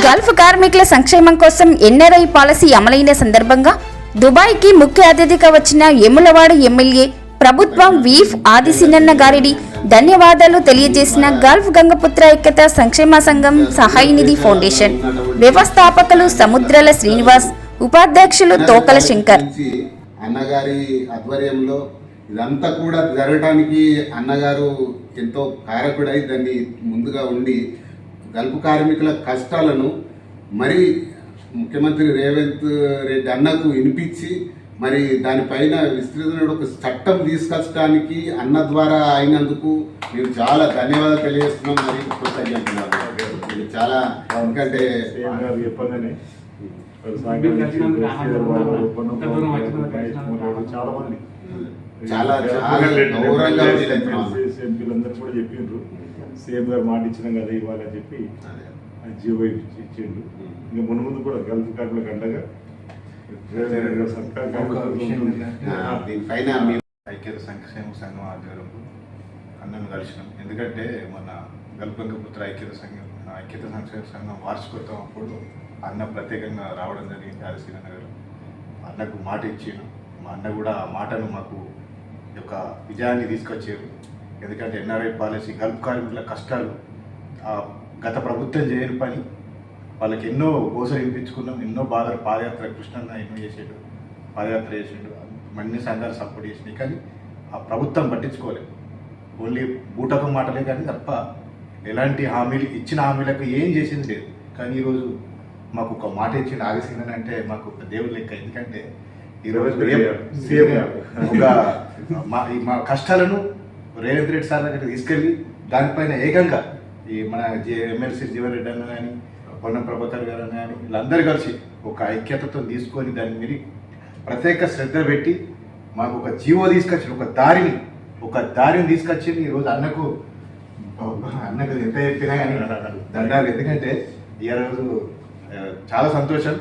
Gulf కార్మికుల సంక్షేమం కోసం ఎన్ఆర్ఐ పాలసీ అమలైన సందర్భంగా దుబాయ్కి ముఖ్య అతిథిగా వచ్చిన యములవాడ ఎమ్మెల్యే ప్రభుత్వం వీఫ్ ఆదిశీనన్న గారిని ధన్యవాదాలు తెలియజేసిన గల్ఫ్ గంగపుత్ర ఐక్యత సంక్షేమ సంఘం సహాయ నిధి ఫౌండేషన్ వ్యవస్థాపకులు సముద్రాల శ్రీనివాస్, ఉపాధ్యక్షులు తోకల శంకర్. అన్నగారి ఆధ్వర్యంలో ఇదంతా కూడా జరగడానికి అన్నగారు ఎంతో కారకుడై దాన్ని ముందుగా ఉండి గల్ఫ్ కార్మికుల కష్టాలను మరి ముఖ్యమంత్రి రేవంత్ రెడ్డి అన్నకు వినిపించి మరి దానిపైన విస్తృతమైన ఒక చట్టం తీసుకొచ్చడానికి అన్న ద్వారా అయినందుకు మేము చాలా ధన్యవాదాలు తెలియజేస్తున్నాం. మరి కృతజ్ఞతలు చాలా ఎందుకంటే చాలా చాలా గౌరవంగా ఎంపీలందరూ కూడా చెప్పిండ్రు, సీఎం గారు మాట ఇచ్చినాం కదా ఇవ్వాలని చెప్పి జీవో ఇచ్చిండు. ఇంకా ముందు ముందు కూడా గల్ఫ్ కార్మికులకు అండగా ఐక్యత సంక్షేమ సంఘం ఆధ్వర్యంలో అన్నను కలిసినాం. ఎందుకంటే మన గల్ఫ్ గంగపుత్ర ఐక్యత సంక్షేమ సంఘం వార్షికోత్సవం అప్పుడు అన్న ప్రత్యేకంగా రావడం జరిగింది. ఆదిశీనన్న గారు అన్నకు మాట ఇచ్చాను. మా అన్న కూడా ఆ మాటను మాకు యొక్క విజయాన్ని తీసుకొచ్చారు. ఎందుకంటే ఎన్ఆర్ఐ పాలసీ గల్ఫ్ కార్మికుల కష్టాలు గత ప్రభుత్వం చేయని పని, వాళ్ళకి ఎన్నో గోసలు వినిపించుకున్నాం, ఎన్నో బాధలు. పాదయాత్ర కృష్ణన్న ఎన్నో చేసాడు, పాదయాత్ర చేసాడు, అన్ని సంఘాలు సపోర్ట్ చేసినాయి. కానీ ఆ ప్రభుత్వం పట్టించుకోలేదు. ఓన్లీ బూటకం మాటలే కానీ తప్ప ఎలాంటి హామీలు ఇచ్చిన హామీలకు ఏం చేసింది లేదు. కానీ ఈరోజు మాకు ఒక మాట ఇచ్చింది ఆదిశీనన్న అంటే మాకు ఒక దేవుడు లెక్క. ఎందుకంటే ఈరోజు ఒక మా కష్టాలను రేవంత్ రెడ్డి సార్ దగ్గర తీసుకెళ్ళి దానిపైన ఏకంగా ఈ మన ఎమ్మెల్సీ జీవన్ రెడ్డి అన్న కానీ పొన్నం ప్రభాకర్ గారు అని కానీ వీళ్ళందరూ కలిసి ఒక ఐక్యతతో తీసుకొని దాని మీద ప్రత్యేక శ్రద్ధ పెట్టి మాకు ఒక జీవో తీసుకొచ్చి ఒక దారిని తీసుకొచ్చి ఈరోజు అన్నకు ఎంత చెప్పినా కానీ దండాలు. ఎందుకంటే ఈరోజు చాలా సంతోషం.